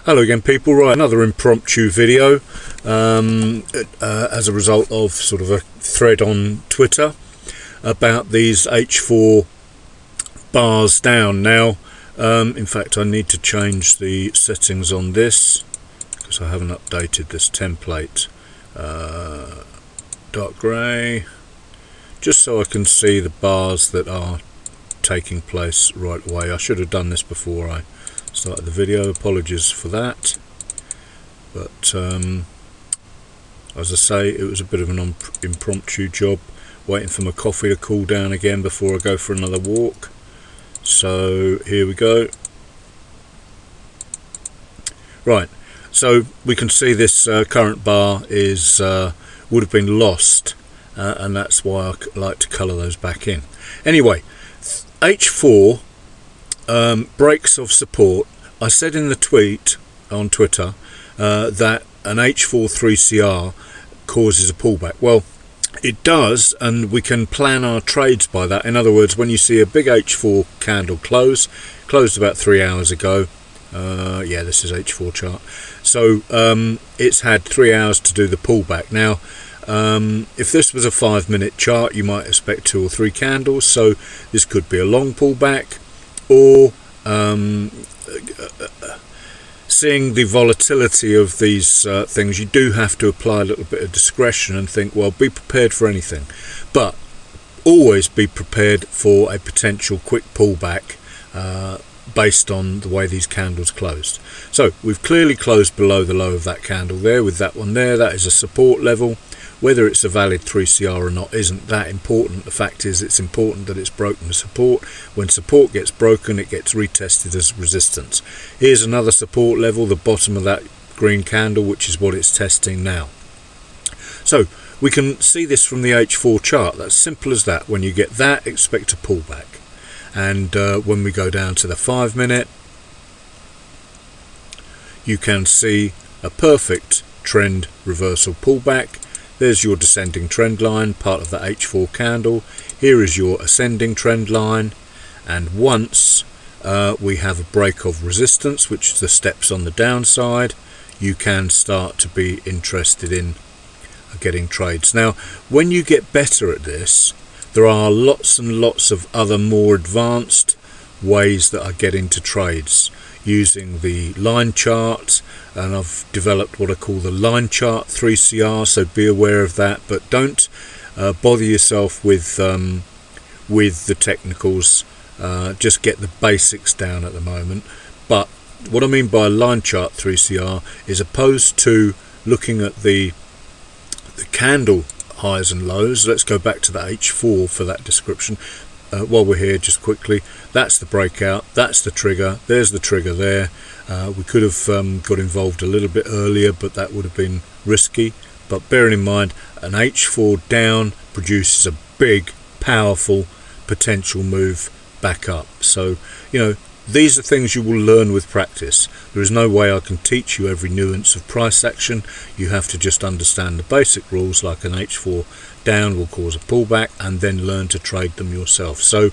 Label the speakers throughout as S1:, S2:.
S1: Hello again, people. Right, another impromptu video as a result of sort of a thread on Twitter about these H4 bars down. Now, in fact, I need to change the settings on this because I haven't updated this template. Dark grey, just so I can see the bars that are taking place right away. I should have done this before I started the video, apologies for that, but as I say, it was a bit of an impromptu job, waiting for my coffee to cool down again before I go for another walk. So here we go. Right, so we can see this current bar is would have been lost, and that's why I like to colour those back in. Anyway, H4 breaks of support. I said in the tweet on Twitter that an H4 3CR causes a pullback. Well, it does, and we can plan our trades by that. In other words, when you see a big H4 candle closed about 3 hours ago, yeah, this is H4 chart, so it's had 3 hours to do the pullback. Now, if this was a 5-minute chart, you might expect 2 or 3 candles, so this could be a long pullback, or seeing the volatility of these things, you do have to apply a little bit of discretion and think, well, be prepared for anything, but always be prepared for a potential quick pullback based on the way these candles closed. So we've clearly closed below the low of that candle there with that one there. That is a support level. Whether it's a valid 3CR or not isn't that important. The fact is, it's important that it's broken the support. When support gets broken, it gets retested as resistance. Here's another support level, the bottom of that green candle, which is what it's testing now. So we can see this from the H4 chart. That's simple as that. When you get that, expect a pullback. And when we go down to the 5-minute, you can see a perfect trend reversal pullback. There's your descending trend line, part of the H4 candle. Here is your ascending trend line, and once we have a break of resistance, which is the steps on the downside, you can start to be interested in getting trades. Now, when you get better at this, there are lots and lots of other more advanced ways that I get into trades using the line chart, and I've developed what I call the line chart 3CR, so be aware of that, but don't bother yourself with the technicals. Just get the basics down at the moment. But what I mean by line chart 3CR is, opposed to looking at the candle highs and lows, let's go back to the H4 for that description. While we're here, just quickly, that's the breakout, that's the trigger, there's the trigger there. We could have got involved a little bit earlier, but that would have been risky. But bearing in mind, an H4 down produces a big, powerful potential move back up. So, you know, these are things you will learn with practice. There is no way I can teach you every nuance of price action. You have to just understand the basic rules, like an H4 down will cause a pullback, and then learn to trade them yourself. So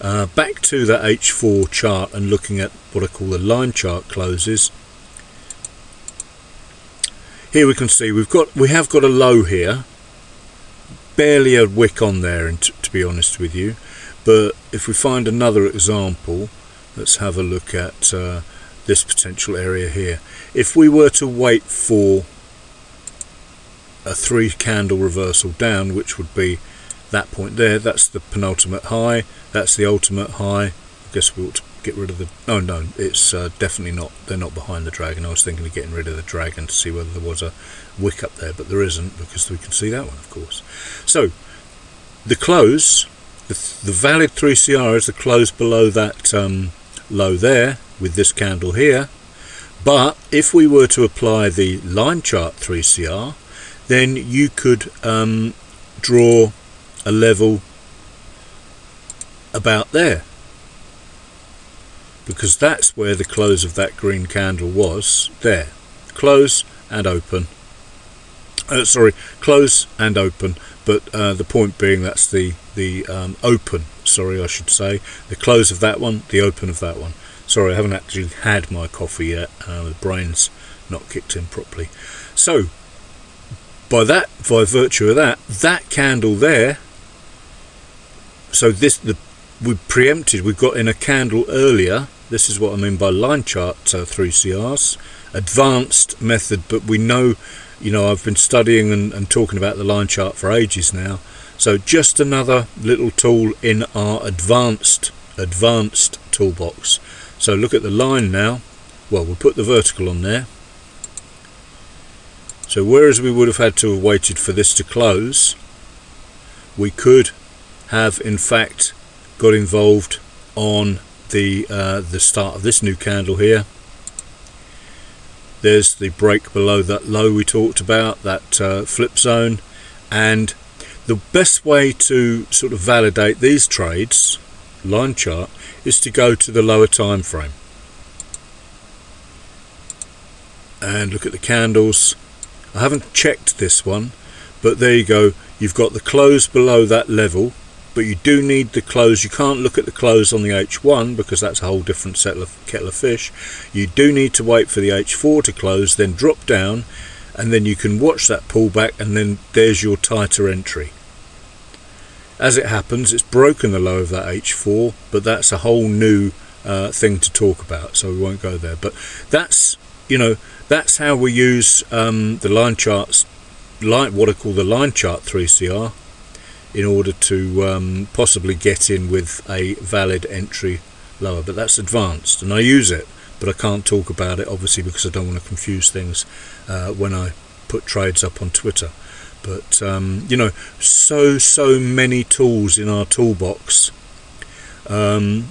S1: back to the H4 chart and looking at what I call the line chart closes. Here we can see we have got a low here, barely a wick on there, and to be honest with you. But if we find another example, let's have a look at this potential area here. If we were to wait for a 3-candle reversal down, which would be that point there, that's the penultimate high, that's the ultimate high. I guess we ought to get rid of the, no, it's definitely not, they're not behind the dragon. I was thinking of getting rid of the dragon to see whether there was a wick up there, but there isn't, because we can see that one, of course. So the close, the valid 3CR is the close below that low there with this candle here. But if we were to apply the line chart 3CR, then you could draw a level about there, because that's where the close of that green candle was there. Close and open, sorry, close and open, but the point being, that's the open, sorry, I should say, the close of that one, the open of that one. Sorry, I haven't actually had my coffee yet. The brain's not kicked in properly. So by virtue of that candle there, so we've got in a candle earlier. This is what I mean by line chart 3CRs, advanced method, but we know, I've been studying and talking about the line chart for ages now. So just another little tool in our advanced toolbox. So look at the line now. Well, we'll put the vertical on there. So whereas we would have had to have waited for this to close, we could have in fact got involved on the start of this new candle here. There's the break below that low we talked about, that flip zone. And the best way to sort of validate these trades, line chart, is to go to the lower time frame and look at the candles. I haven't checked this one, but there you go. You've got the close below that level, but you do need the close. You can't look at the close on the H1 because that's a whole different kettle of fish. You do need to wait for the H4 to close, then drop down, and then you can watch that pullback, and then there's your tighter entry. As it happens, it's broken the low of that H4, but that's a whole new thing to talk about, so we won't go there. But that's how we use the line charts, what I call the line chart 3CR, in order to possibly get in with a valid entry lower. But that's advanced, and I use it, but I can't talk about it obviously because I don't want to confuse things when I put trades up on Twitter. But so many tools in our toolbox. I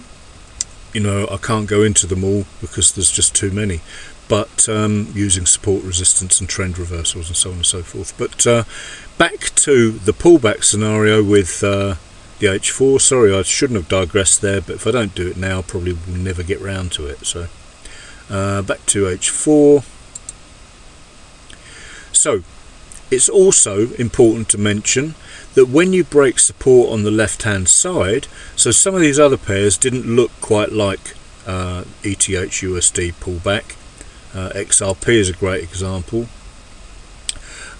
S1: can't go into them all because there's just too many. But using support, resistance and trend reversals and so on and so forth. But back to the pullback scenario with the H4. Sorry, I shouldn't have digressed there, but if I don't do it now, I probably will never get round to it. So back to H4. So it's also important to mention that when you break support on the left hand side, so some of these other pairs didn't look quite like ETH USD pullback. XRP is a great example.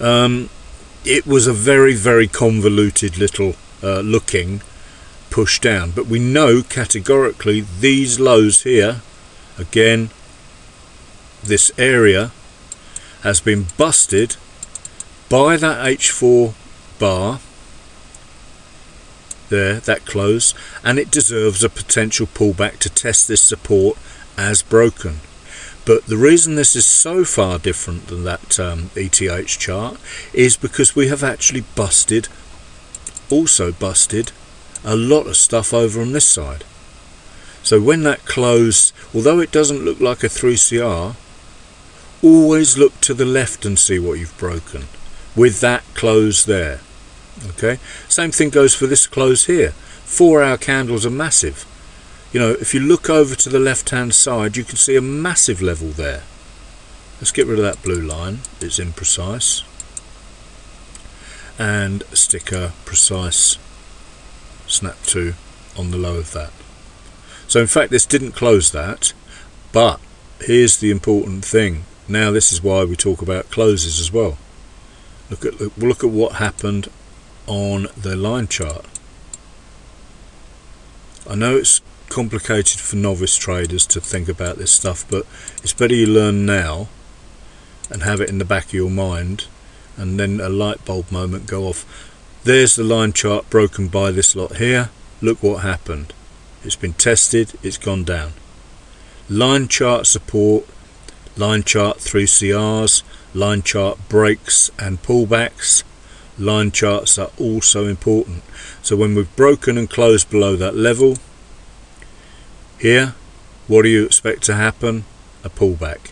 S1: It was a very convoluted little looking push down, but we know categorically these lows here, again, this area has been busted by that H4 bar there, that close, and it deserves a potential pullback to test this support as broken. But the reason this is so far different than that ETH chart is because we have actually also busted a lot of stuff over on this side. So when that close, although it doesn't look like a 3CR, always look to the left and see what you've broken with that close there. Okay, same thing goes for this close here. 4-hour candles are massive. If you look over to the left hand side, you can see a massive level there. Let's get rid of that blue line, it's imprecise, and stick a precise snap to on the low of that. So in fact this didn't close that, but here's the important thing. Now this is why we talk about closes as well. Look at what happened on the line chart. I know it's complicated for novice traders to think about this stuff, but it's better you learn now and have it in the back of your mind, and then a light bulb moment go off. There's the line chart broken by this lot here. Look what happened. It's been tested, it's gone down. Line chart support, line chart 3CRs, line chart breaks and pullbacks. Line charts are also important. So when we've broken and closed below that level here, what do you expect to happen? A pullback.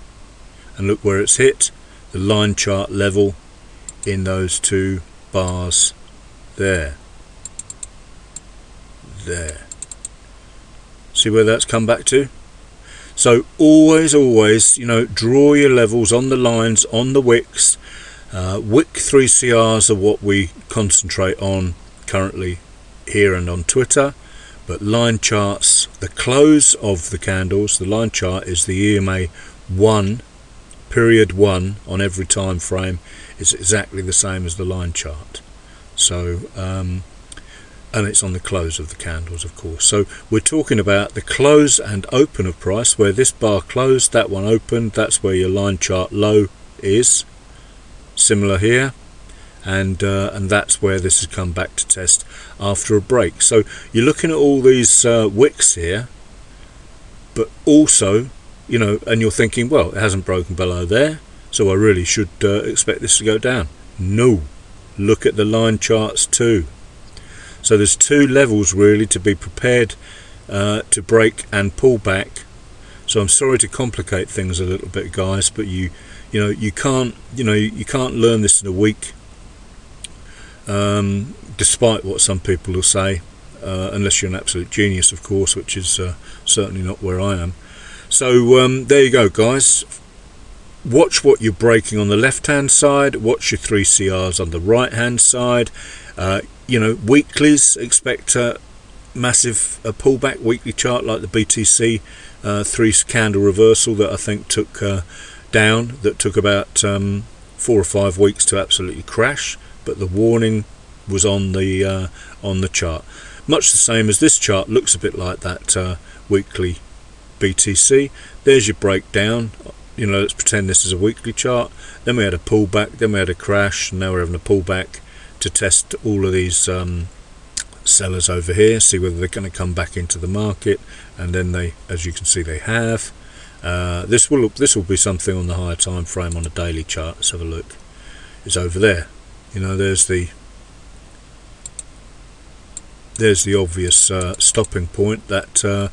S1: And look where it's hit, the line chart level in those two bars there. See where that's come back to? So always, draw your levels on the lines, on the wicks. Wick 3CRs are what we concentrate on currently here and on Twitter. But line charts, the close of the candles, the line chart is the EMA 1, period 1 on every time frame is exactly the same as the line chart. So and it's on the close of the candles, of course. So we're talking about the close and open of price, where this bar closed, that one opened, that's where your line chart low is. Similar here, and that's where this has come back to test after a break. So you're looking at all these wicks here, but also, you know, and you're thinking, well, it hasn't broken below there, so I really should expect this to go down. No, look at the line charts too. So there's two levels really to be prepared to break and pull back. So I'm sorry to complicate things a little bit, guys, but you can't learn this in a week, despite what some people will say, unless you're an absolute genius, of course, which is certainly not where I am. So there you go, guys. Watch what you're breaking on the left hand side, watch your 3 CRs on the right hand side. Weeklies, expect a massive pullback weekly chart like the BTC 3 candle reversal that I think took down, that took about 4 or 5 weeks to absolutely crash, but the warning was on the chart. Much the same as this chart, looks a bit like that weekly BTC. There's your breakdown. Let's pretend this is a weekly chart. Then we had a pullback, then we had a crash, and now we're having a pullback to test all of these sellers over here, see whether they're going to come back into the market, and then they, as you can see, they have. This will be something on the higher time frame on a daily chart. Let's have a look. It's over there. There's the obvious stopping point. That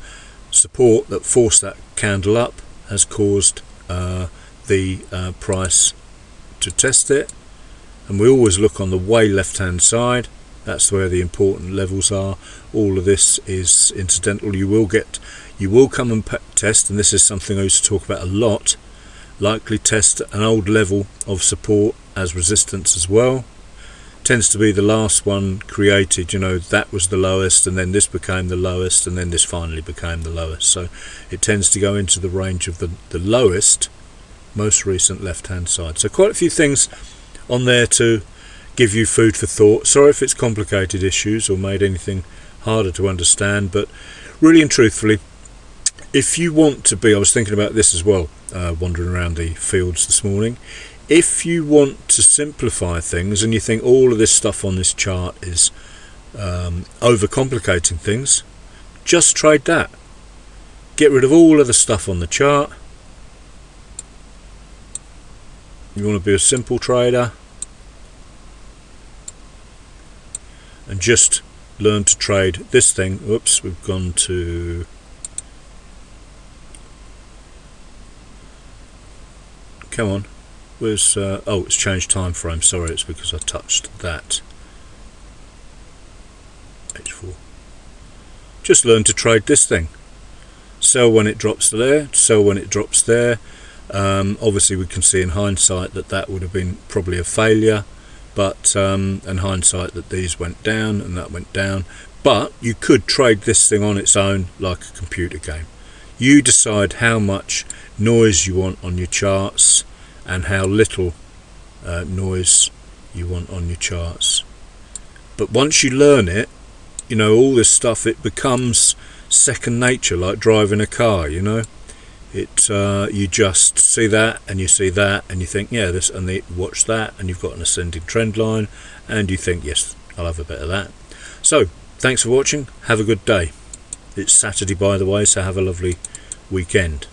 S1: support that forced that candle up has caused the price to test it. And we always look on the way left hand side. That's where the important levels are. All of this is incidental. You will come and test, and this is something I used to talk about a lot, likely test an old level of support as resistance as well. Tends to be the last one created, that was the lowest, and then this became the lowest, and then this finally became the lowest. So it tends to go into the range of the lowest, most recent left hand side. So quite a few things on there to give you food for thought. Sorry if it's complicated issues or made anything harder to understand, but really and truthfully, if you want to be, I was thinking about this as well, wandering around the fields this morning. If you want to simplify things and you think all of this stuff on this chart is overcomplicating things, just trade that. Get rid of all of the stuff on the chart. You want to be a simple trader and just learn to trade this thing. Oops, we've gone to, come on, where's oh, it's changed time frame. Sorry, it's because I touched that. H4. Just learn to trade this thing. Sell when it drops there, sell when it drops there. Obviously we can see in hindsight that would have been probably a failure, but in hindsight that these went down and that went down. But you could trade this thing on its own like a computer game. You decide how much noise you want on your charts and how little noise you want on your charts. But once you learn it, all this stuff, it becomes second nature, like driving a car. You just see that and you see that and you think, yeah, this, and they watch that and you've got an ascending trend line and you think, yes, I'll have a bit of that. So thanks for watching. Have a good day. It's Saturday, by the way, so have a lovely weekend.